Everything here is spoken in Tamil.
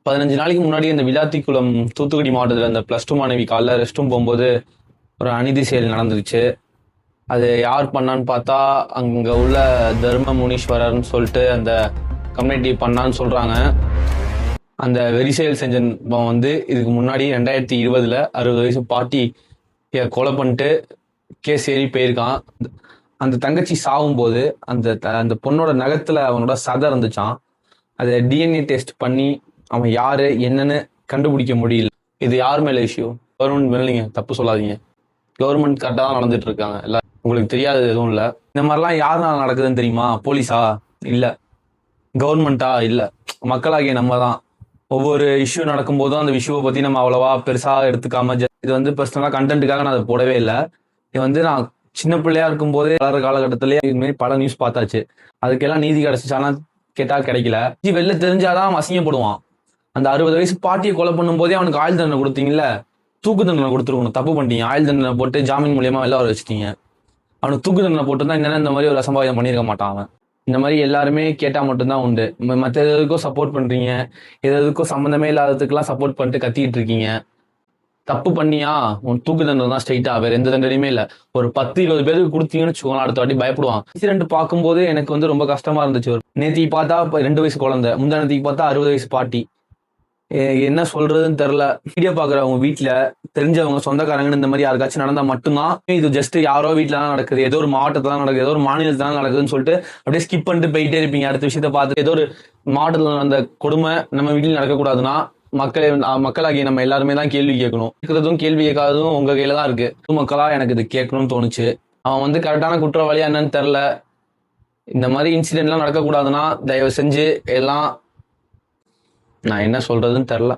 15 நாளைக்கு முன்னாடி இந்த விளாத்திக்குளம் தூத்துக்குடி மாவட்டத்தில் அந்த +2 மாணவி காலைல ரெஸ்ட் ரூம் போகும்போது ஒரு அநீதி செயல் நடந்துருச்சு. அது யார் பண்ணான்னு பார்த்தா அங்கே உள்ள தர்ம முனீஸ்வரர்னு சொல்லிட்டு அந்த கம்யூனிட்டி பண்ணான்னு சொல்கிறாங்க. அந்த வெறி செயல் செஞ்சவன் வந்து இதுக்கு முன்னாடி 2020 60 வயசு பாட்டி கொலை பண்ணிட்டு கேஸ் ஏறி போயிருக்கான். அந்த தங்கச்சி சாகும்போது அந்த பொண்ணோட நகத்துல அவனோட சதை இருந்துச்சான். அதை டிஎன்ஏ டெஸ்ட் பண்ணி அவன் யாரு என்னன்னு கண்டுபிடிக்க முடியல. இது யார் மேல இஷ்யூ? கவர்மெண்ட் மேல நீங்க தப்பு சொல்லாதீங்க. கவர்மெண்ட் கரெக்டாக தான் நடந்துட்டு இருக்காங்க. இல்ல உங்களுக்கு தெரியாது எதுவும் இல்லை. இந்த மாதிரிலாம் யாருனால நடக்குதுன்னு தெரியுமா? போலீஸா? இல்லை. கவர்மெண்ட்டா? இல்லை. மக்களாகிய நம்ம தான். ஒவ்வொரு இஷ்யூ நடக்கும்போதும் அந்த இஷ்யூவை பற்றி நம்ம அவ்வளவா பெருசாக எடுத்துக்காம இது வந்து பர்சனலாக கண்டென்ட்டுக்காக நான் அதை போடவே இல்லை. இது வந்து நான் சின்ன பிள்ளையா இருக்கும்போதே வளர காலகட்டத்திலேயே இதுமாரி பல நியூஸ் பார்த்தாச்சு. அதுக்கெல்லாம் நீதி கிடைச்சிச்சானா கேட்டா கிடைக்கல. வெளில தெரிஞ்சாதான் அவன் அசிங்கப்படுவான். அந்த 60 வயசு பாட்டியை கொலை பண்ணும் போதே அவனுக்கு ஆயுள் தண்டனை கொடுத்தீங்கல்ல, தூக்கு தண்டனை கொடுத்துருக்கணும். தப்பு பண்ணிட்டீங்க. ஆயுள் தண்டனை போட்டு ஜாமீன் மூலியமா வெளில வர வச்சுட்டீங்க. அவனுக்கு தூக்கு தண்டனை போட்டுதான் என்னன்னா இந்த மாதிரி ஒரு அசம்பாவிதம் பண்ணியிருக்க மாட்டான் அவன். இந்த மாதிரி எல்லாருமே கேட்டா மட்டும்தான் உண்டு. மற்ற எதுக்கும் சப்போர்ட் பண்றீங்க, எதுக்கும் சம்மந்தமே இல்லாததுக்கெல்லாம் சப்போர்ட் பண்ணிட்டு கத்திட்டு இருக்கீங்க. தப்பு பண்ணியா உன் தூக்கு தண்டனை தான் ஸ்ட்ரைட்டா, வேற எந்த தண்டனையுமே இல்லை. ஒரு 10-20 பேருக்கு கொடுத்தீங்கன்னு வச்சுக்கோங்க, அடுத்த வாட்டி பயப்படுவான். இன்சிடென்ட் பார்க்கும்போது எனக்கு வந்து ரொம்ப கஷ்டமா இருந்துச்சு. நேத்திக்கு பார்த்தா 2 வயசு குழந்தை, முந்தானத்துக்கு பார்த்தா 60 வயசு பாட்டி. என்ன சொல்றதுன்னு தெரியல. வீடியோ பாக்குறவங்க வீட்டுல தெரிஞ்சவங்க சொந்தக்காரங்கன்னு இந்த மாதிரி யாருக்காச்சும் நடந்தா மட்டும்தான் இது ஜஸ்ட் யாரோ வீட்டுல தான் நடக்குது, ஏதோ ஒரு மாவட்டத்துல தான் நடக்குது, ஏதோ ஒரு மாநிலத்துல தான் நடக்குதுன்னு சொல்லிட்டு அப்படியே ஸ்கிப் பண்ணிட்டு போயிட்டே இருப்பீங்க. அடுத்த விஷயத்த பார்த்து ஏதோ ஒரு மாவட்டத்துல நடந்த கொடுமை நம்ம வீட்டில் நடக்கக்கூடாதுன்னா மக்களாகிய நம்ம எல்லாருமே தான் கேள்வி கேட்கணும். இருக்கிறதும் கேள்வி கேட்காததும் உங்க கையில தான் இருக்கு. மக்களா எனக்கு இது கேட்கணும்னு தோணுச்சு. அவன் வந்து கரெக்டான குற்றவாளியா என்னன்னு தெரியல. இந்த மாதிரி இன்சிடென்ட்லாம் நடக்கக்கூடாதுன்னா தயவு செஞ்சு எல்லாம் நான் என்ன சொல்றதுன்னு தெரியல.